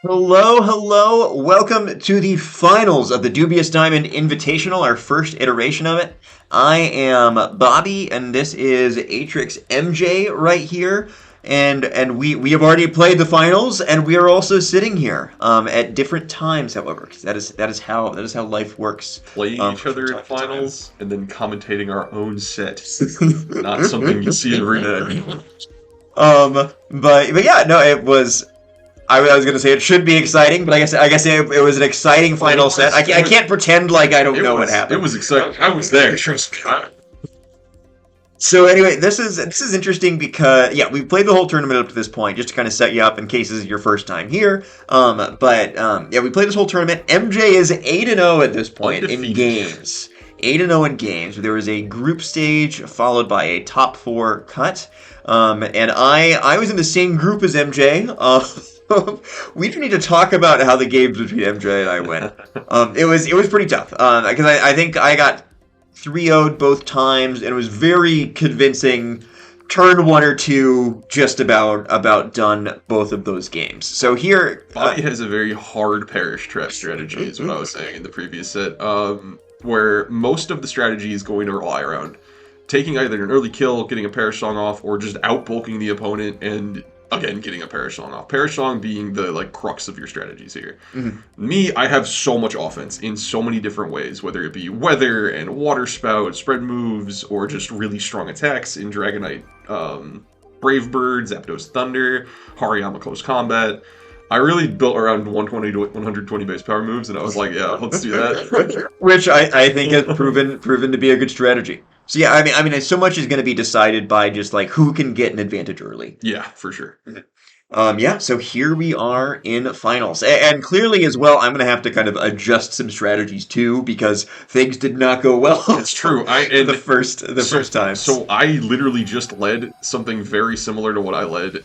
Hello, hello. Welcome to the finals of the Dubious Diamond Invitational, our first iteration of it. I am Bobby, and this is Atrix MJ right here. And we have already played the finals, and we are also sitting here at different times, however, 'cause that is how life works. Playing each From other time in to time. finals and then commentating our own set. Not something you see every day. But yeah, no, it was. I was gonna say it should be exciting, but I guess it was an exciting final set. I can't pretend like I don't know what It happened. was exciting. I was there. Trust me. So anyway, this is interesting because yeah, we played the whole tournament up to this point just to kind of set you up in case this is your first time here. But yeah, we played this whole tournament. MJ is 8-0 at this point in Undefeated. games. 8-0 in games. There was a group stage followed by a top four cut. And I was in the same group as MJ. We do need to talk about how the games between MJ and I went. It was pretty tough because I think I got 3-0'd both times, and it was very convincing. Turn one or two, just about done both of those games. So here, Bobby has a very hard perish trap strategy, is what I was saying in the previous set, where most of the strategy is going to rely around taking either an early kill, getting a perish song off, or just outbulking the opponent and again getting a perish song off. Perish song being the crux of your strategies here. Me, I have so much offense in so many different ways, whether it be weather and water spout, spread moves, or just really strong attacks in Dragonite, Brave Bird, Zapdos Thunder, Hariyama Close Combat. I really built around 120 to 120 base power moves, and I was like, yeah, let's do that. which I think has proven to be a good strategy. So yeah, I mean, so much is going to be decided by just like who can get an advantage early. Yeah, for sure. Yeah, so here we are in finals. And clearly as well, I'm going to have to kind of adjust some strategies too because things did not go well. It's true. the first time. So I literally just led something very similar to what I led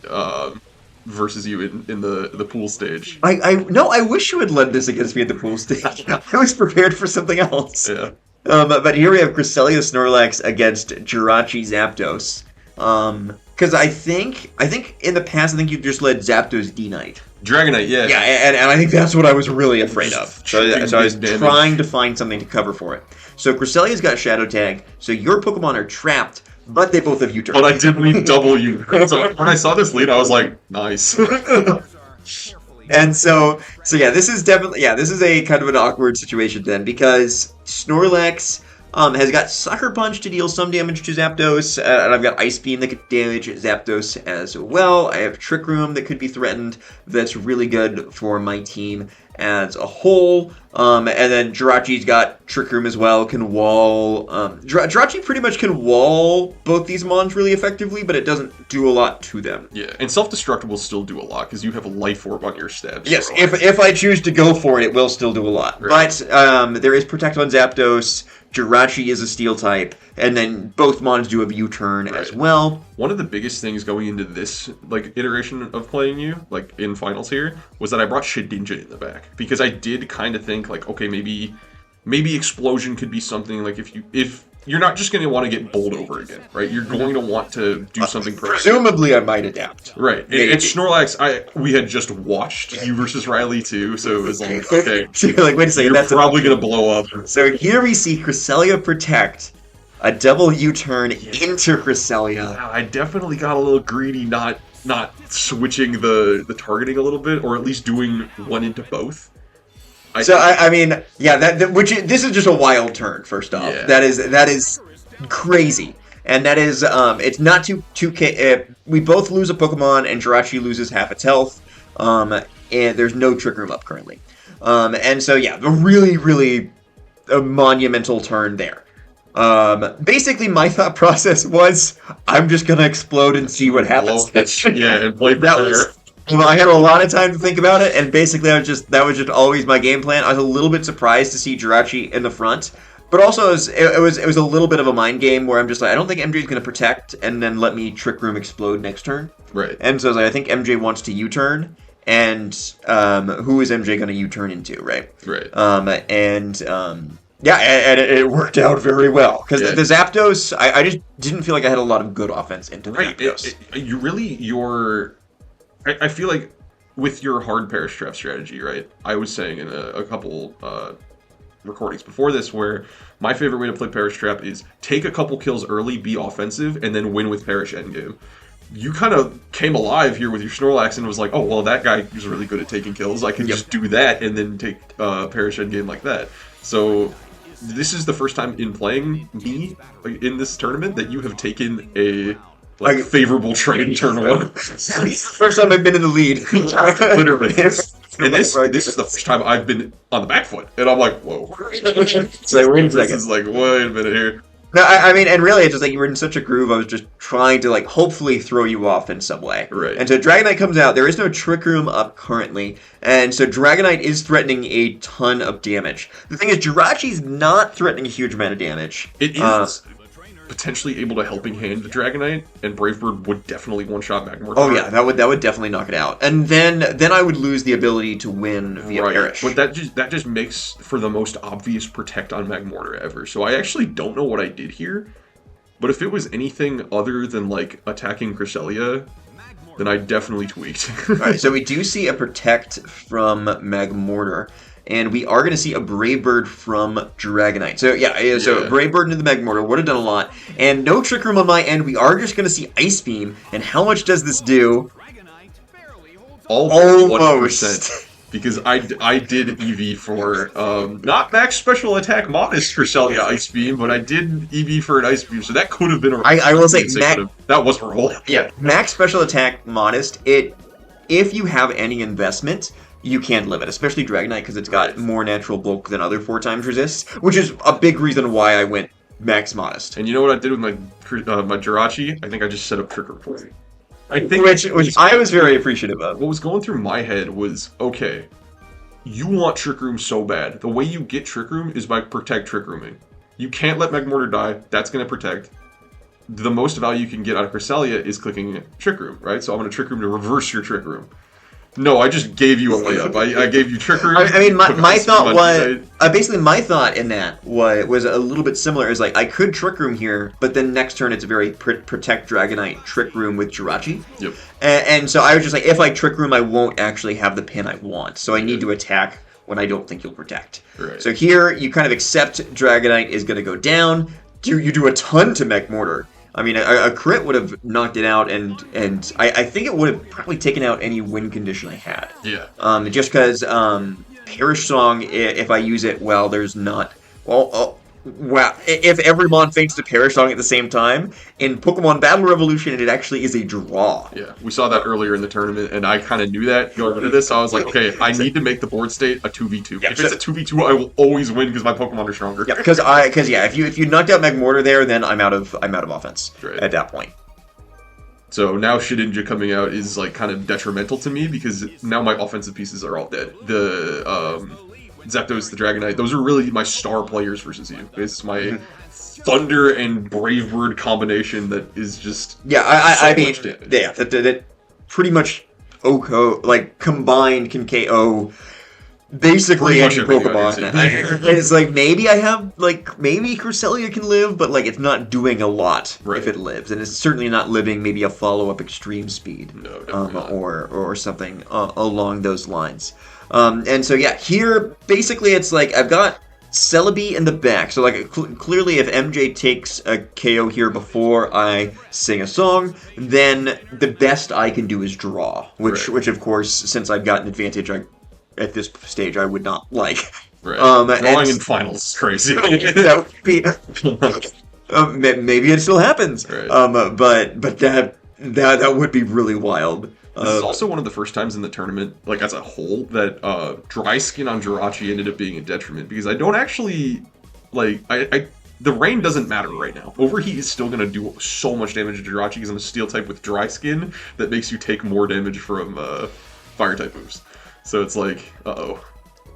versus you in the pool stage. I wish you had led this against me at the pool stage. I was prepared for something else. Yeah. But here we have Cresselia Snorlax against Jirachi Zapdos. Because I think in the past, I think you just led Zapdos D-Knight. Dragonite, yeah. Yeah, and I think that's what I was really afraid of. So I was Damage. trying to find something to cover for it. So Cresselia's got Shadow Tag, so your Pokemon are trapped, but they both have U-Turn. But I did lead double you. So when I saw this lead, I was like, nice. And so yeah, this is a kind of an awkward situation then because Snorlax has got Sucker Punch to deal some damage to Zapdos, and I've got Ice Beam that could damage Zapdos as well. I have Trick Room that could be threatened. That's really good for my team as a whole. And then Jirachi's got Trick Room as well, can wall. Jirachi pretty much can wall both these mons really effectively, but it doesn't do a lot to them. Yeah, and self-destruct will still do a lot because you have a life orb on your stabs. Yes, if I choose to go for it, it will still do a lot. Right. But there is Protect on Zapdos. Jirachi is a Steel type, and then both mons do a U-turn as well. One of the biggest things going into this iteration of playing you, in finals here, was that I brought Shedinja in the back because I did kind of think okay, maybe explosion could be something if you're not just going to want to get bowled over again, right? You're going to want to do something proactive. Presumably, I might adapt. Right. And Snorlax, we had just watched you versus Riley too, so it was like, okay, So you're like, wait a second, you're that's probably going to blow up. So here we see Cresselia Protect, a double U-turn into Cresselia. Wow, I definitely got a little greedy not switching the targeting a little bit, or at least doing one into both. I mean, yeah, this is just a wild turn. First off, Yeah. that is crazy, and that is it's not 2K. We both lose a Pokemon, and Jirachi loses half its health. And there's no Trick Room up currently. And so yeah, a really a monumental turn there. Basically, my thought process was I'm just gonna explode and see what happens. Yeah, and play That was. Well, I had a lot of time to think about it, and basically that was just always my game plan. I was a little bit surprised to see Jirachi in the front, but also it was a little bit of a mind game where I'm just like, I don't think MJ's going to protect and then let me Trick Room explode next turn. Right. And so I was like, I think MJ wants to U-turn, and who is MJ going to U-turn into, right? Right. Yeah, and it worked out very well because Yeah. the Zapdos, I just didn't feel like I had a lot of good offense into the Right. Zapdos. I feel like with your hard perish trap strategy, right? I was saying in a couple recordings before this where my favorite way to play perish trap is take a couple kills early, be offensive, and then win with perish endgame. You kind of came alive here with your Snorlax and was like, oh, well, that guy is really good at taking kills. I can just do that and then take perish endgame like that. So this is the first time in playing me in this tournament that you have taken a favorable trade turn one. First time I've been in the lead. Literally. And this is the first time I've been on the back foot. And I'm like, whoa. So wait a second. This is like, wait a minute here. No, I mean, and really, it's just like you were in such a groove. I was just trying to like hopefully throw you off in some way. Right. And so Dragonite comes out. There is no Trick Room up currently, and so Dragonite is threatening a ton of damage. The thing is, Jirachi's not threatening a huge amount of damage. It is potentially able to helping hand the Dragonite, and Brave Bird would definitely one-shot Magmortar. Oh yeah, that would definitely knock it out. And then I would lose the ability to win via Perish. But that just makes for the most obvious protect on Magmortar ever. So I actually don't know what I did here, but if it was anything other than like attacking Cresselia, then I definitely tweaked. Alright, so we do see a protect from Magmortar. And we are going to see a Brave Bird from Dragonite. So Brave Bird into the Magmortar would have done a lot. And no Trick Room on my end. We are just going to see Ice Beam. And how much does this do? Almost. 1%. Because I did EV for, not max special attack modest Cresselia Ice Beam, but I did EV for an Ice Beam. So that could have been a roll. I will say, that was a roll. Yeah, max special attack modest. If you have any investment, you can't live it, especially Dragonite, because it's got more natural bulk than other 4x resists, which is a big reason why I went max modest. And you know what I did with my Jirachi? I think I just set up Trick Room. Which I was very appreciative of. What was going through my head was, okay, you want Trick Room so bad. The way you get Trick Room is by protect Trick Rooming. You can't let Magmortar die. That's going to protect. The most value you can get out of Cresselia is clicking Trick Room, right? So I'm going to Trick Room to reverse your Trick Room. No, I just gave you a layup. I gave you Trick Room. I mean, my thought was basically my thought in that was a little bit similar. Is like I could Trick Room here, but then next turn it's a very protect Dragonite Trick Room with Jirachi. Yep. And so I was just like, if I Trick Room, I won't actually have the pin I want. So I need to attack when I don't think you'll protect. Right. So here you kind of accept Dragonite is going to go down. You do a ton to Magmortar. I mean, a crit would have knocked it out, and I think it would have probably taken out any win condition I had. Yeah. Just because Perish Song, if I use it, well, there's not... Well, if every mon faints to Perish Song at the same time, in Pokemon Battle Revolution, it actually is a draw. Yeah, we saw that earlier in the tournament, and I kind of knew that going into this. So I was like, okay, I need to make the board state a 2v2. Yeah, if it's a 2v2, I will always win because my Pokemon are stronger. Yeah, because if you knocked out Magmortar there, then I'm out of offense at that point. So now Shedinja coming out is like kind of detrimental to me because now my offensive pieces are all dead. The Zapdos, the Dragonite, those are really my star players versus you. It's my Thunder and Brave Bird combination that is just I mean, that pretty much OHKO, like, combined can KO basically any Pokemon. It's like, maybe I have, like, maybe Cresselia can live, but, like, it's not doing a lot if it lives. And it's certainly not living maybe a follow-up extreme speed. No, or something along those lines. And so, yeah, here, basically, it's like, I've got Celebi in the back. So, like, clearly, if MJ takes a KO here before I sing a song, then the best I can do is draw. Which of course, since I've got an advantage at this stage, I would not like. Right. Drawing in finals is crazy. That would be... maybe it still happens. Right. But that would be really wild. This is also one of the first times in the tournament, like as a whole, that dry skin on Jirachi ended up being a detriment because I don't actually like the rain doesn't matter right now. Overheat is still gonna do so much damage to Jirachi because I'm a steel type with dry skin that makes you take more damage from fire type moves. So it's like,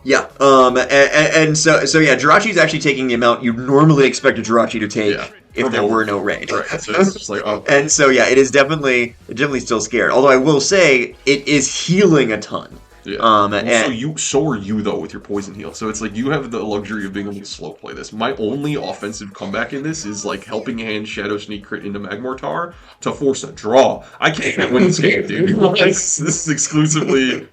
Yeah, and so yeah, Jirachi's actually taking the amount you'd normally expect a Jirachi to take if there were no rain. Right, so it's just like, And so yeah, it is definitely still scared. Although I will say, it is healing a ton. Yeah. Um, Well, and so are you though with your poison heal. So it's like you have the luxury of being able to slow play this. My only offensive comeback in this is like helping hand Shadow Sneak crit into Magmortar to force a draw. I can't win this game, dude. This is exclusively.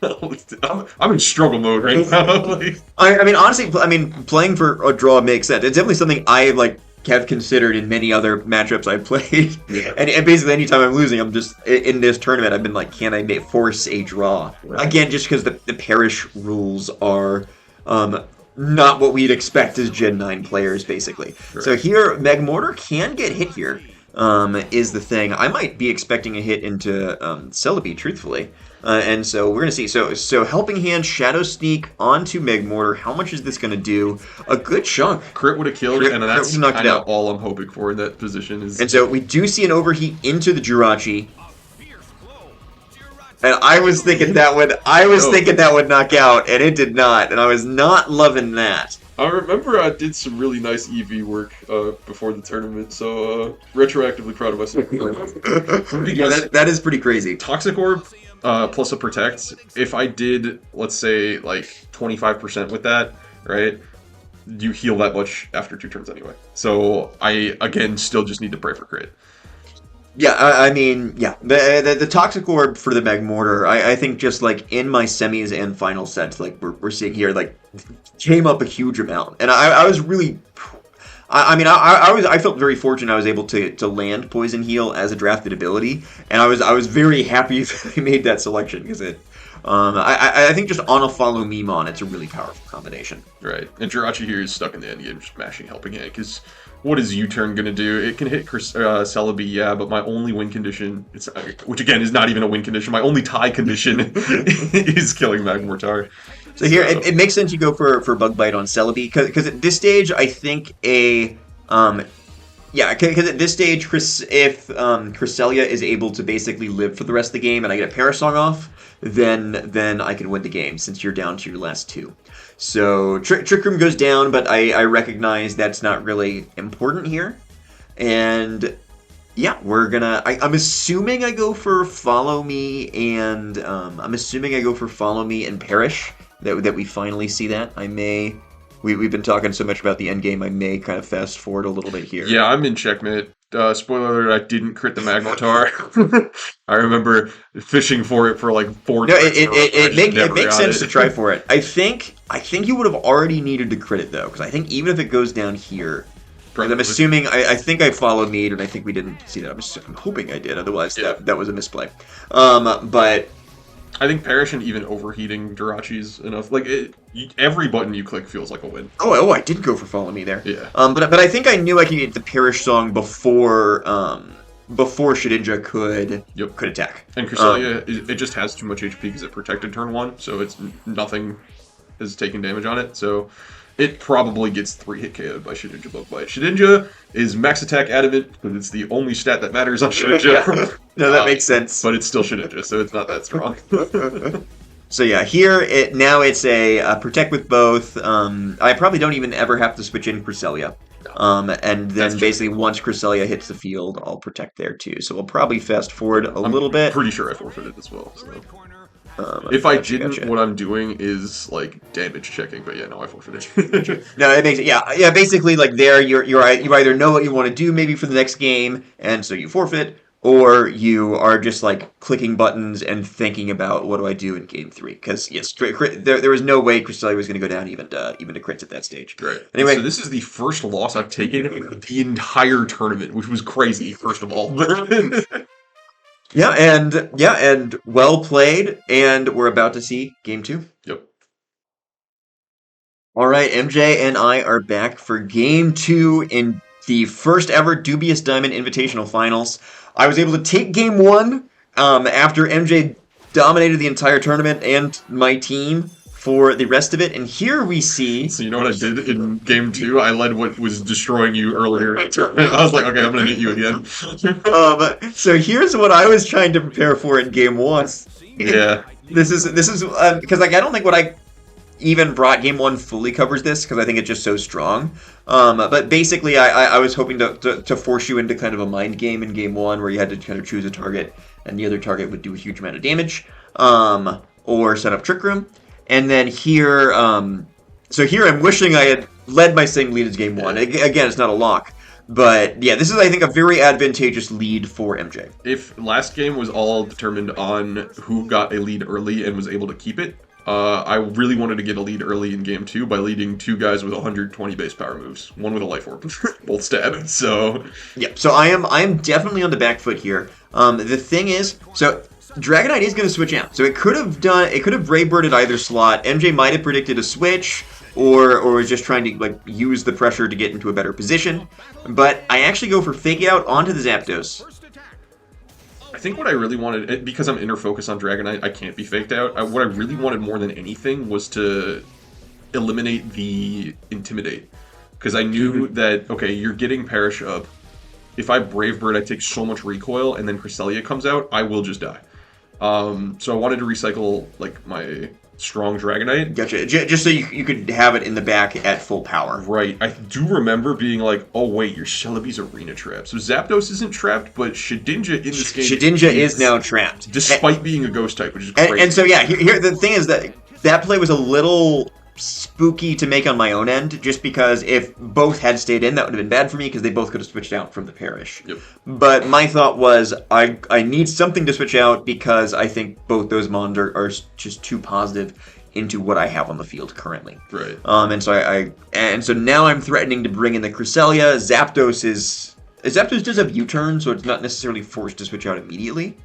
I'm in struggle mode right now. Like, I mean, honestly, I mean, playing for a draw makes sense. It's definitely something I like have considered in many other matchups I've played. yeah. And basically, anytime I'm losing, I'm just in this tournament. I've been like, can I force a draw Right. again? Just because the parish rules are not what we'd expect as Gen 9 players, basically. So Right. here, Magmortar can get hit here. Is the thing. I might be expecting a hit into Celebi, truthfully. And so we're going to see. So Helping Hand, Shadow Sneak onto Megmortar. How much is this going to do? A good chunk. Crit would have killed, Crit and that's would've knocked it kind of out. all I'm hoping for in that position. Is And so we do see an overheat into the Jirachi. And I was thinking that would knock out, and it did not. And I was not loving that. I remember I did some really nice EV work before the tournament, so retroactively proud of myself. Yeah, that is pretty crazy. Toxic Orb plus a Protect, if I did, let's say, like 25% with that, right, you heal that much after 2 turns anyway. So I, again, still just need to pray for crit. Yeah, I mean, yeah, the Toxic Orb for the Magmortar, I think just like in my semis and final sets, like we're seeing here, like came up a huge amount, and I was really, I felt very fortunate I was able to land Poison Heal as a drafted ability, and I was very happy that I made that selection because it. I think just on a follow Memon, it's a really powerful combination. Right, and Jirachi here is stuck in the end game, just mashing Helping Hand, because what is U-turn going to do? It can hit Celebi, yeah, but my only win condition, which again is not even a win condition, my only tie condition is killing Magmortar. So here, it makes sense you go for Bug Bite on Celebi, because at this stage, I think because at this stage, if Cresselia is able to basically live for the rest of the game and I get a Parasong off, then I can win the game since you're down to your last 2. So Trick Room goes down, but I recognize that's not really important here. And yeah, I'm assuming I go for Follow Me and Perish. That we finally see that. We've been talking so much about the end game, I may kind of fast forward a little bit here. Yeah, I'm in checkmate. Spoiler alert, I didn't crit the Magmortar. I remember fishing for it for like 4 No, turns. it makes sense to try for it. I think you would have already needed to crit it though, because I think even if it goes down here, I'm assuming I think I followed Mead, and I think we didn't see that. I'm hoping I did. Otherwise, Yeah. that was a misplay. But I think Perish and even overheating Jirachi's enough. Like every button you click feels like a win. oh, I did go for Follow Me there. Yeah. But I think I knew I could get the Perish song before Shedinja could attack. And Cresselia, it just has too much HP because it protected turn 1, so it's nothing is taking damage on it. So it probably gets 3-hit KO'd by Shedinja Bug Bite. Shedinja is max attack adamant, but it's the only stat that matters on Shedinja. No, that makes sense. But it's still Shedinja, so it's not that strong. So yeah, here it's a protect with both. I probably don't even ever have to switch in Cresselia. And then basically once Cresselia hits the field, I'll protect there too. So we'll probably fast forward a little bit. Pretty sure I forfeited as well. So. If I didn't, gotcha. what I'm doing is like damage checking. But yeah, no, I forfeited. No, it makes it yeah. Basically, like there, you either know what you want to do maybe for the next game, and so you forfeit, or you are just like clicking buttons and thinking about what do I do in game 3? Because yes, there was no way Cresselia was going to go down even to crits at that stage. Great. Anyway, so this is the first loss I've taken the entire tournament, which was crazy. First of all. Yeah, and well played, and we're about to see game 2. Yep. All right, MJ and I are back for game 2 in the first ever Dubious Diamond Invitational Finals. I was able to take game 1 after MJ dominated the entire tournament and my team for the rest of it, and here we see... So you know what I did in game 2? I led what was destroying you earlier. I was like, okay, I'm going to hit you again. So here's what I was trying to prepare for in game 1. Yeah. This is because like I don't think what I even brought game 1 fully covers this, because I think it's just so strong. But basically, I was hoping to force you into kind of a mind game in game 1 where you had to kind of choose a target, and the other target would do a huge amount of damage. or set up Trick Room. And then here, so here I'm wishing I had led my same lead as game one. Again, it's not a lock. But yeah, this is, I think, a very advantageous lead for MJ. If last game was all determined on who got a lead early and was able to keep it, I really wanted to get a lead early in game 2 by leading 2 guys with 120 base power moves, one with a life orb, both stab. So yeah, so I am definitely on the back foot here. The thing is, so Dragonite is going to switch out. So it could have Brave Birded either slot. MJ might have predicted a switch, or was just trying to like use the pressure to get into a better position. But I actually go for Fake Out onto the Zapdos. I think what I really wanted, because I'm inner focus on Dragonite, I can't be faked out. What I really wanted more than anything was to eliminate the Intimidate. Because I knew that, okay, you're getting Perish up. If I Brave Bird, I take so much recoil, and then Cresselia comes out, I will just die. So I wanted to recycle like my strong Dragonite. Gotcha. Just so you could have it in the back at full power. Right. I do remember being like, oh wait, your Celebi's arena trapped. So Zapdos isn't trapped, but Shedinja in this game Shedinja is now trapped. Despite being a ghost type, which is crazy. And so yeah, here the thing is that play was a little spooky to make on my own end, just because if both had stayed in, that would have been bad for me because they both could have switched out from the Perish. Yep. But my thought was I need something to switch out because I think both those mons are just too positive into what I have on the field currently. Right. And so now I'm threatening to bring in the Cresselia. Zapdos does have U-turn, so it's not necessarily forced to switch out immediately.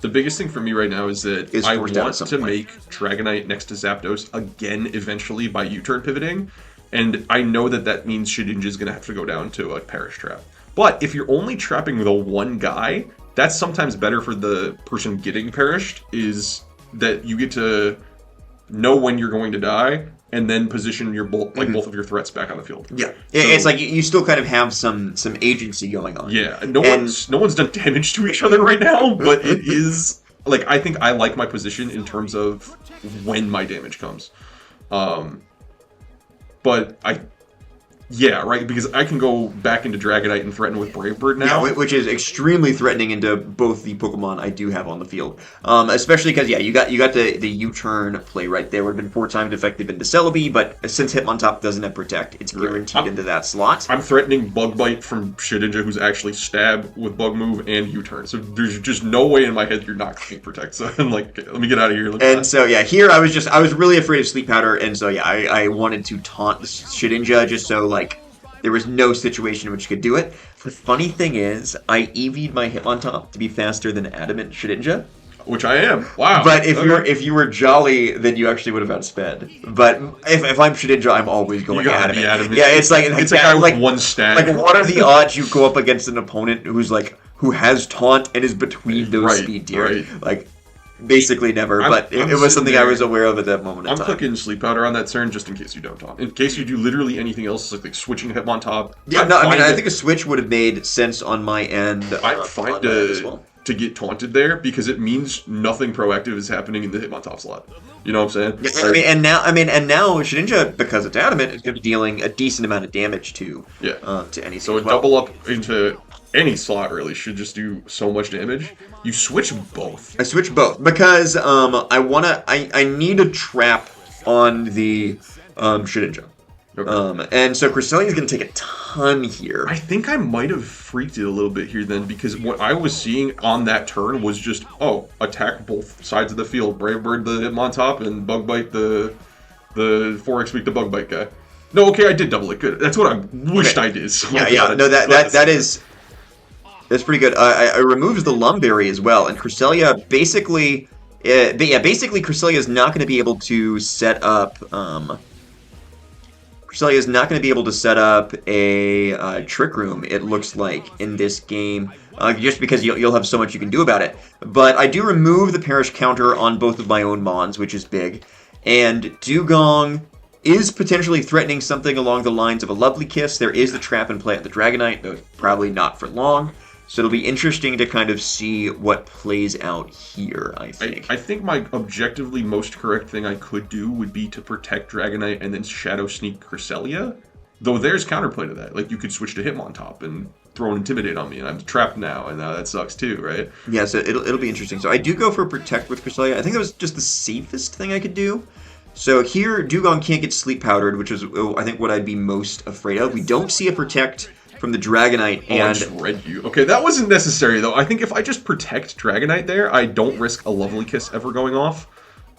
The biggest thing for me right now is that I want to make Dragonite next to Zapdos again eventually by U-turn pivoting, and I know that means Shedinja is going to have to go down to a Perish trap. But if you're only trapping the one guy, that's sometimes better for the person getting perished, is that you get to know when you're going to die and then position your both of your threats back on the field. Yeah, it's like you still kind of have some agency going on. Yeah, no one's done damage to each other right now, but it is like I think I like my position in terms of when my damage comes. But because I can go back into Dragonite and threaten with Brave Bird now. Yeah, which is extremely threatening into both the Pokemon I do have on the field. Especially because, you got the U-turn play right there. Would have been 4 times effective into Celebi, but since Hitmontop doesn't have Protect, it's guaranteed into that slot. I'm threatening Bug Bite from Shedinja, who's actually Stab with Bug Move and U-turn. So there's just no way in my head you're not getting Protect. So I'm like, okay, let me get out of here. Here I was really afraid of Sleep Powder, and so I wanted to taunt Shedinja just so like there was no situation in which you could do it. The funny thing is, I EV'd my Hitmontop to be faster than Adamant Shedinja. Which I am. Wow. But if you were Jolly, then you actually would have outsped. But if I'm Shedinja, I'm always going Adamant. Yeah, it's like one stack. Like, what are the odds you go up against an opponent who has taunt and is between those speed tiers? Right. Like, basically never, but it was something I was aware of at that moment in time. I'm clicking Sleep Powder on that turn just in case you don't taunt. In case you do literally anything else, like switching Hitmontop. Yeah, I think a switch would have made sense on my end. I'm fine to get taunted there because it means nothing proactive is happening in the Hitmontop slot. You know what I'm saying? Yeah, and now Shedinja, because it's Adamant, is going to be dealing a decent amount of damage to anything. So a double up into any slot really should just do so much damage. You switch both. I switch both because I need a trap on the Shedinja. Okay. And so Cresselia is going to take a ton here. I think I might have freaked it a little bit here then, because what I was seeing on that turn was just, attack both sides of the field. Brave Bird the Hitmontop and Bug Bite the 4x weak the Bug Bite guy. No, okay, I did double it. Good. That's what I wished I did. So no, that's pretty good. It removes the Lumberry as well, and Cresselia basically Cresselia is not going to be able to set up. Cresselia is not going to be able to set up a Trick Room, it looks like, in this game, just because you'll have so much you can do about it. But I do remove the Perish counter on both of my own Mons, which is big. And Dugong is potentially threatening something along the lines of a Lovely Kiss. There is the trap in play at the Dragonite, though probably not for long. So it'll be interesting to kind of see what plays out here, I think. I think my objectively most correct thing I could do would be to protect Dragonite and then Shadow Sneak Cresselia. Though there's counterplay to that. Like, you could switch to Hitmontop and throw Intimidate on me, and I'm trapped now, and that sucks too, right? Yeah, so it'll be interesting. So I do go for Protect with Cresselia. I think that was just the safest thing I could do. So here, Dugong can't get Sleep Powdered, which is, I think, what I'd be most afraid of. We don't see a Protect from the Dragonite, I and... just read you. Okay, that wasn't necessary, though. I think if I just protect Dragonite there, I don't risk a Lovely Kiss ever going off.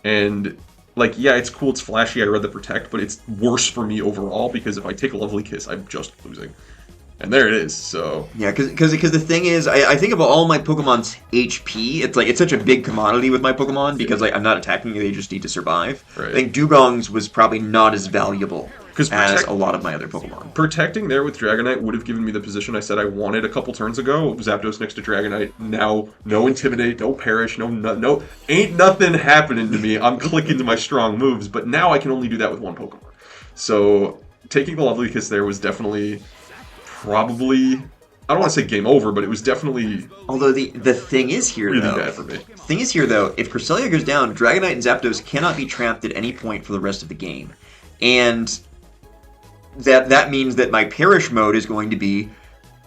And, like, yeah, it's cool, it's flashy, I read the Protect, but it's worse for me overall, because if I take a Lovely Kiss, I'm just losing. And there it is, so... Yeah, because the thing is, I think of all my Pokemon's HP, it's such a big commodity with my Pokemon, because like, I'm not attacking, they just need to survive. Right. I think Dugong's was probably not as valuable as a lot of my other Pokemon. Protecting there with Dragonite would have given me the position I said I wanted a couple turns ago. Zapdos next to Dragonite. Now, no Intimidate, no Perish, no... Ain't nothing happening to me. I'm clicking to my strong moves, but now I can only do that with one Pokemon. So, taking the Lovely Kiss there was definitely... Probably, I don't want to say game over, but it was definitely. Although the thing is here, really though. Bad for me. The thing is here, though, if Cresselia goes down, Dragonite and Zapdos cannot be trapped at any point for the rest of the game, and that means that my Perish mode is going to be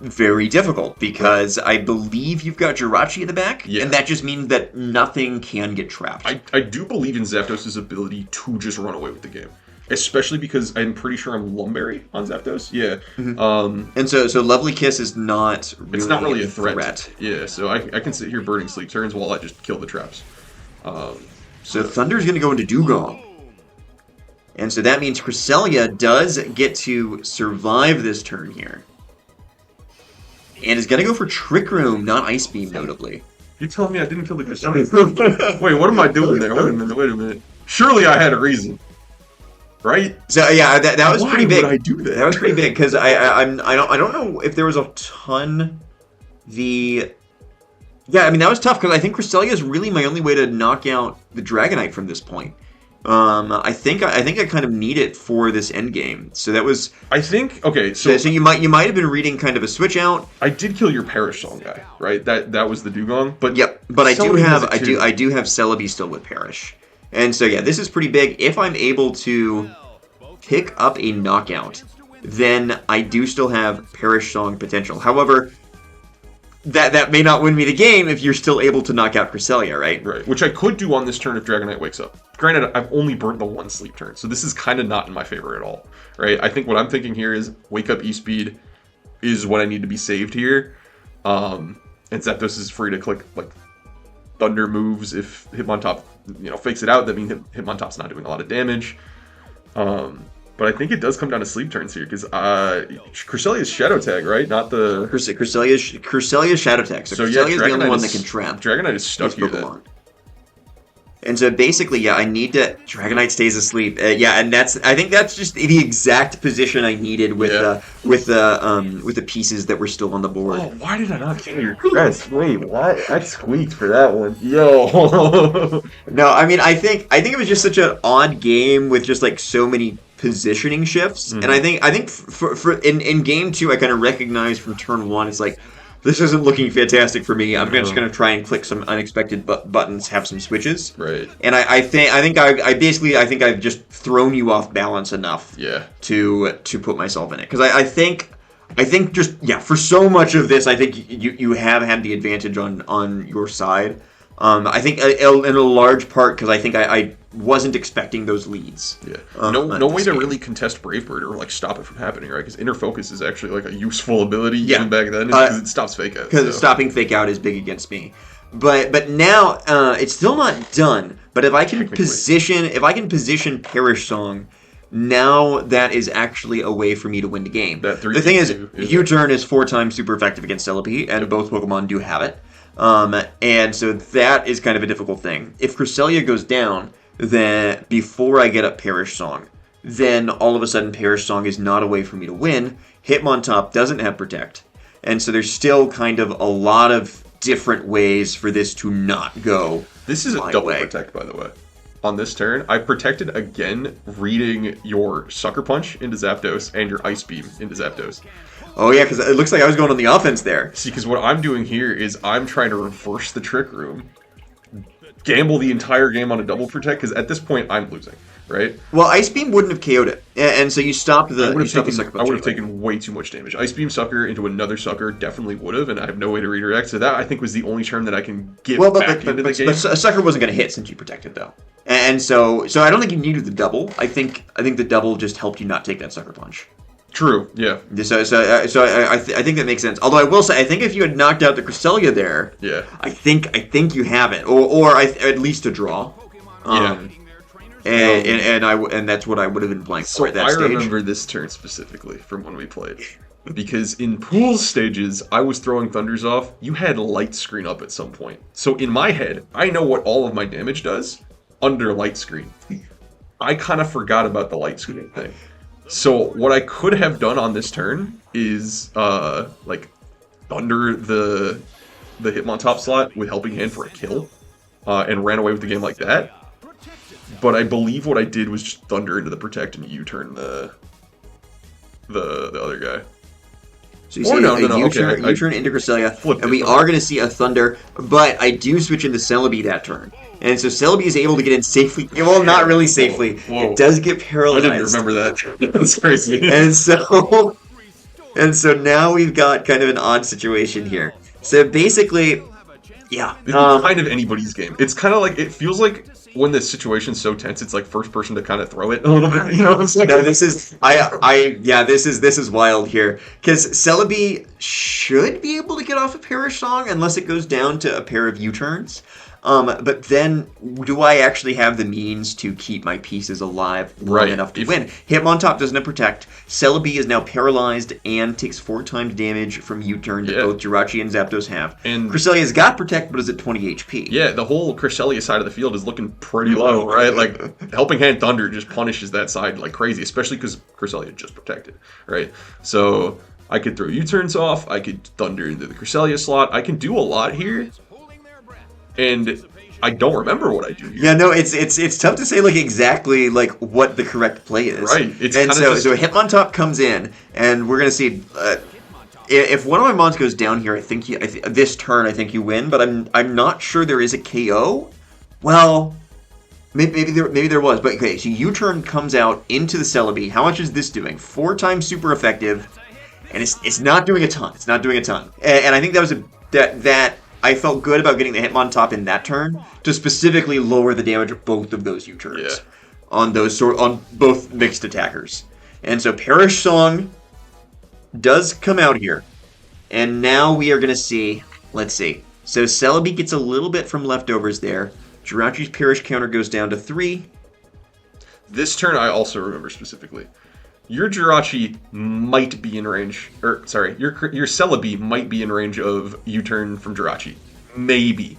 very difficult because I believe you've got Jirachi in the back, and that just means that nothing can get trapped. I do believe in Zapdos' ability to just run away with the game. Especially because I'm pretty sure I'm Lumberry on Zapdos. Yeah. Mm-hmm. And so Lovely Kiss is not really it's not really a threat. Yeah, so I can sit here burning sleep turns while I just kill the traps. So Thunder's going to go into Dugong. And so that means Cresselia does get to survive this turn here. And is going to go for Trick Room, not Ice Beam, notably. You're telling me I didn't kill the Cresselia? Wait, what am I doing there? Wait a minute. Surely I had a reason. Right? So yeah, that was pretty big. Why would I do that? That was pretty big because I don't know if there was a ton. Yeah, I mean that was tough because I think Cresselia is really my only way to knock out the Dragonite from this point. I think I kind of need it for this end game. So that was. I think okay. So you might have been reading kind of a switch out. I did kill your Perish Song guy, right? That was the Dugong. But yep. But I do have Celebi still with Perish. And so, yeah, this is pretty big. If I'm able to pick up a knockout, then I do still have Perish Song potential. However, that may not win me the game if you're still able to knock out Cresselia, right? Right, which I could do on this turn if Dragonite wakes up. Granted, I've only burnt the one sleep turn, so this is kind of not in my favor at all, right? I think what I'm thinking here is Wake Up E-Speed is what I need to be saved here. And Zapdos is free to click, like, Thunder moves if Hitmontop, fakes it out. That means Hitmontop's not doing a lot of damage. But I think it does come down to sleep turns here because Cresselia's Shadow Tag, right? Not the Cresselia's Shadow Tag. So Cresselia is the only one that can trap. Dragonite is stuck here then. And so basically, yeah, I need to. Dragonite stays asleep. And I think that's just the exact position I needed with the pieces that were still on the board. Oh, why did I not kill your crest? Wait, what? I squeaked for that one. Yo. No, I mean, I think it was just such an odd game with just like so many positioning shifts, and I think for in game 2, I kind of recognized from turn 1, it's like, this isn't looking fantastic for me. I'm just going to try and click some unexpected buttons, have some switches. Right. And I think I've just thrown you off balance enough. Yeah. To put myself in it because I think for so much of this I think you have had the advantage on your side. I think in a large part because I think I wasn't expecting those leads. Yeah. No way to really contest Brave Bird or like stop it from happening, right? Because Inner Focus is actually like a useful ability even back then because it stops Fake Out. Because stopping Fake Out is big against me. But now it's still not done. But if I can position Perish Song, now that is actually a way for me to win the game. The thing is, U-Turn is 4 times super effective against Celebi, and both Pokemon do have it. And so that is kind of a difficult thing. If Cresselia goes down, then before I get up Perish Song, then all of a sudden Perish Song is not a way for me to win. Hitmontop doesn't have Protect. And so there's still kind of a lot of different ways for this to not go. This is a double Protect, by the way. On this turn, I protected again, reading your Sucker Punch into Zapdos and your Ice Beam into Zapdos. Oh yeah, because it looks like I was going on the offense there. See, because what I'm doing here is I'm trying to reverse the Trick Room, gamble the entire game on a double Protect, because at this point I'm losing. right? Well, Ice Beam wouldn't have KO'd it, and so you stopped the. Sucker I punch would have anyway. taken way too much damage. Ice Beam Sucker into another Sucker definitely would have, and I have no way to redirect. So that I think was the only turn that I can get Well, back into the game. but a Sucker wasn't going to hit since you protected though, and so I don't think you needed the double. I think the double just helped you not take that Sucker punch. True. Yeah. I think that makes sense. Although I will say, I think if you had knocked out the Cresselia there, Yeah. I think you have it, or at least a draw. And that's what I would have been playing for at that stage. I remember this turn specifically from when we played. Because in pool stages, I was throwing Thunders off. You had light screen up at some point. So in my head, I know what all of my damage does under light screen. I kind of forgot about the light screen thing. So what I could have done on this turn is like Thunder the Hitmontop slot with Helping Hand for a kill, and ran away with the game like that. But I believe what I did was just Thunder into the Protect and U-turn the other guy. So you say U-turn into Cresselia, and we are going to see a Thunder, but I do switch into Celebi that turn. And so Celebi is able to get in safely. Well, not really safely. Whoa. It does get paralyzed. I didn't remember that. That's crazy. And so now we've got kind of an odd situation here. So basically, yeah. It's kind of anybody's game. It's kind of like, it feels like when the situation's so tense, it's like first person to kind of throw it a little bit. You know what I'm saying? No, this is this is wild here, because Celebi should be able to get off a Perish Song unless it goes down to a pair of U-turns. But then, do I actually have the means to keep my pieces alive long enough to win? Hitmontop doesn't have Protect. Celebi is now paralyzed and takes 4 times damage from U-turn that both Jirachi and Zapdos have. And Cresselia's got Protect, but is at 20 HP. Yeah, the whole Cresselia side of the field is looking pretty low, right? Like, Helping Hand Thunder just punishes that side like crazy, especially because Cresselia just protected, right? So, I could throw U-turns off, I could Thunder into the Cresselia slot, I can do a lot here. And I don't remember what I do here. Yeah, no, it's tough to say like exactly like what the correct play is. Right. And so Hitmontop comes in, and we're gonna see if one of my mons goes down here. I think this turn I think you win, but I'm not sure there is a KO. Well, maybe there was, but okay. So U-turn comes out into the Celebi. How much is this doing? 4 times super effective, and it's not doing a ton. It's not doing a ton, and I think that was that. I felt good about getting the Hitmontop in that turn to specifically lower the damage of both of those U-turns on both mixed attackers. And so Perish Song does come out here. And now we are going to see, let's see. So Celebi gets a little bit from leftovers there. Jirachi's Perish counter goes down to 3. This turn I also remember specifically. Your Jirachi might be in range, your Celebi might be in range of U-turn from Jirachi. Maybe.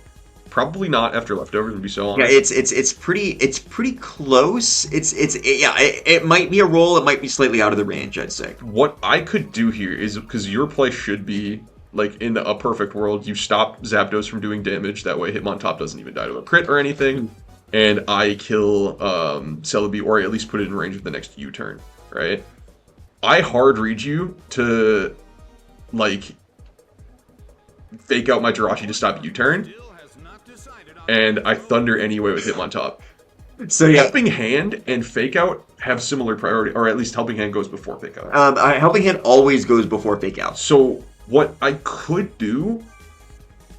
Probably not after leftovers, to be so honest. Yeah, it's pretty close. It might be a roll, it might be slightly out of the range, I'd say. What I could do here is, because your play should be, like, in a perfect world, you stop Zapdos from doing damage, that way Hitmontop doesn't even die to a crit or anything, and I kill Celebi, or I at least put it in range of the next U-turn. Right? I hard read you to, like, fake out my Jirachi to stop U-turn, and I Thunder anyway with Hitmontop. So yeah. Helping Hand and Fake Out have similar priority, or at least Helping Hand goes before Fake Out. Helping Hand always goes before Fake Out. So what I could do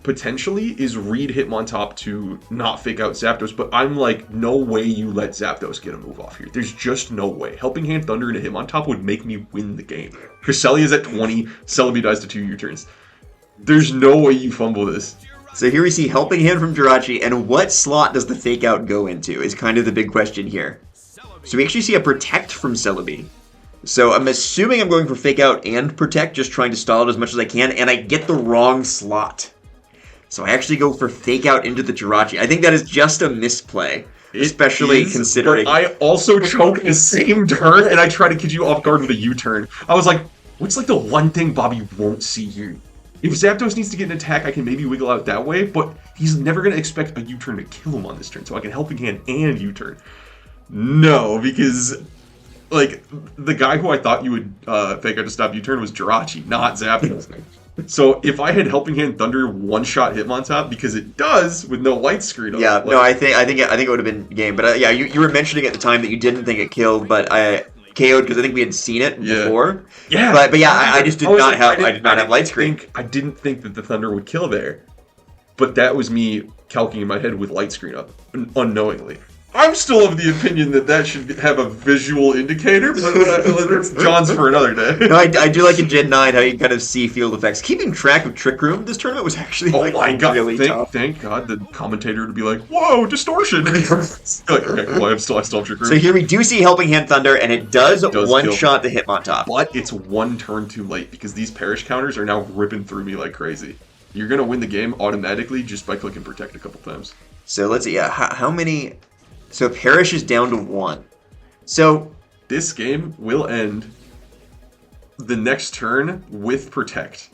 potentially is read Hitmontop to not fake out Zapdos, but I'm like, no way you let Zapdos get a move off here. There's just no way. Helping Hand Thunder into Hitmontop would make me win the game. Cresselia is at 20, Celebi dies to 2 U-turns. There's no way you fumble this. So here we see Helping Hand from Jirachi, and what slot does the fake out go into is kind of the big question here. So we actually see a Protect from Celebi. So I'm assuming I'm going for fake out and Protect, just trying to stall it as much as I can, and I get the wrong slot. So I actually go for Fake Out into the Jirachi. I think that is just a misplay, especially considering... But I also choke the same turn, and I try to get you off guard with a U-turn. I was like, what's like the one thing Bobby won't see here? If Zapdos needs to get an attack, I can maybe wiggle out that way, but he's never going to expect a U-turn to kill him on this turn, so I can Helping Hand and U-turn. No, because... like, the guy who I thought you would fake out to stop U-turn was Jirachi, not Zapdos. So if I had Helping Hand Thunder one-shot Hitmontop, because it does with no light screen on Yeah, it, no, I think it would have been game, but yeah, you were mentioning at the time that you didn't think it killed, but I KO'd because I think we had seen it Yeah. before. Yeah, But yeah, I just did was not like, have I did not have light screen. I didn't think that the Thunder would kill there, but that was me calculating in my head with light screen up unknowingly. I'm still of the opinion that that should have a visual indicator, but that's John's for another day. No, I do like in Gen 9 how you kind of see field effects. Keeping track of Trick Room, this tournament was actually Oh like, my god! really tough. Thank God the commentator would be like, "Whoa, distortion!" Like, okay, well, I still have Trick Room. So here we do see Helping Hand Thunder, and it does one kill. shot the Hitmontop. But it's one turn too late because these perish counters are now ripping through me like crazy. You're gonna win the game automatically just by clicking protect a couple times. So let's see, yeah, how many... So Parrish is down to 1. So... This game will end the next turn with protect.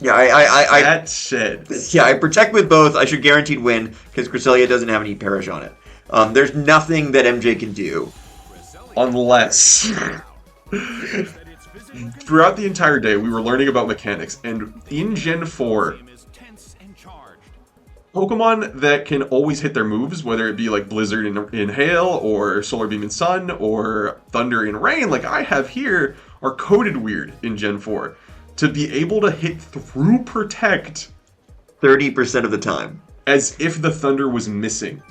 Yeah, I That said... Yeah, I protect with both. I should guaranteed win because Cresselia doesn't have any Parrish on it. There's nothing that MJ can do. Unless... Throughout the entire day, we were learning about mechanics, and in Gen 4... Pokemon that can always hit their moves, whether it be like Blizzard in Hail, or Solar Beam in Sun, or Thunder in Rain, like I have here, are coded weird in Gen 4. To be able to hit through Protect 30% of the time. As if the Thunder was missing.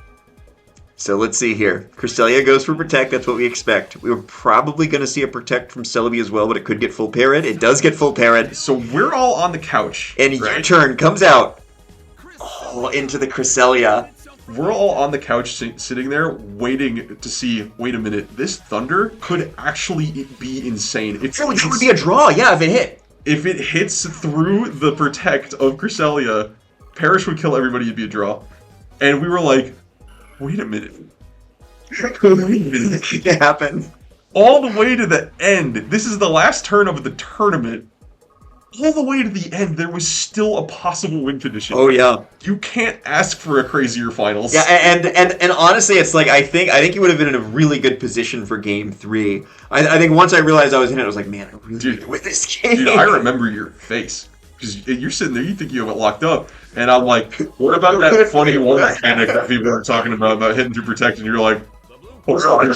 So let's see here. Cresselia goes for Protect, that's what we expect. We were probably going to see a Protect from Celebi as well, but it could get full parried. It does get full parried. So we're all on the couch. And right? your turn comes out. Oh, into the Cresselia. We're all on the couch sitting there waiting to see, wait a minute, this Thunder could actually be insane. It would be a draw, yeah, if it hit. If it hits through the Protect of Cresselia, Parrish would kill everybody, it'd be a draw. And we were like, wait a minute. It can happen. All the way to the end. This is the last turn of the tournament. All the way to the end, there was still a possible win condition. Oh yeah. You can't ask for a crazier finals. Yeah, and honestly, it's like I think you would have been in a really good position for Game 3. I think once I realized I was in it, I was like, man, I really need to win this game. Dude, I remember your face. Because you're sitting there, you think you have it locked up. And I'm like, what about that funny one mechanic that people are talking about hitting through Protect? And you're like, hold on.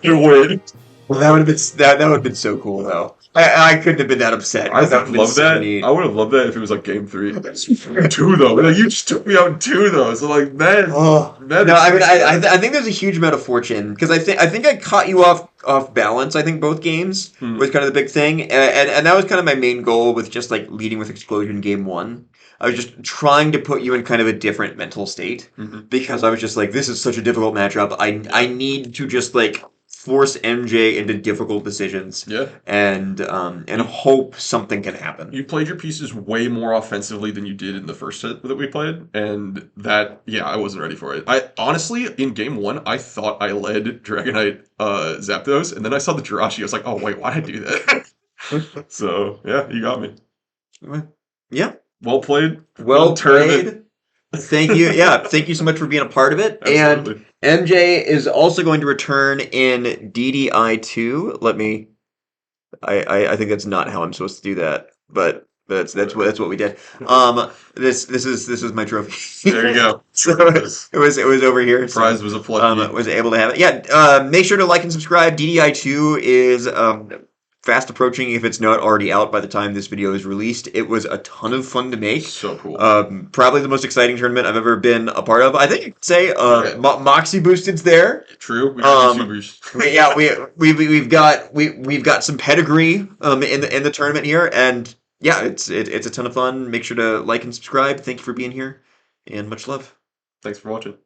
You win. Well, that would have been so cool, though. I couldn't have been that upset. I would have loved that. I would have loved that if it was like Game 3. 2 though. Like, you just took me out in 2 though. So like, man. Oh no, I mean, I think there's a huge amount of fortune because I think I caught you off balance. I think both games was kind of the big thing, and that was kind of my main goal with just like leading with Explosion Game 1. I was just trying to put you in kind of a different mental state because I was just like, this is such a difficult matchup. I need to just like force MJ into difficult decisions. Yeah. And hope something can happen. You played your pieces way more offensively than you did in the first set that we played, and that, yeah, I wasn't ready for it. I honestly, in Game 1, I thought I led Dragonite Zapdos, and then I saw the Jirachi. I was like, oh wait, why'd I do that? So yeah, you got me. Yeah. Well played. Well played. Thank you. Yeah, thank you so much for being a part of it. Absolutely. And MJ is also going to return in DDI 2. I think that's not how I'm supposed to do that, but that's what we did. This is my trophy. There you go. So it was over here. Prize was a plug. Was able to have it. Yeah. Make sure to like and subscribe. DDI 2 is fast approaching if it's not already out by the time this video is released. It was a ton of fun to make. So cool. Probably the most exciting tournament I've ever been a part of. I think you could say Moxie Boosted's there. True. We got YouTubers. Yeah, we've got some pedigree in the tournament here, and yeah, it's a ton of fun. Make sure to like and subscribe. Thank you for being here, and much love. Thanks for watching.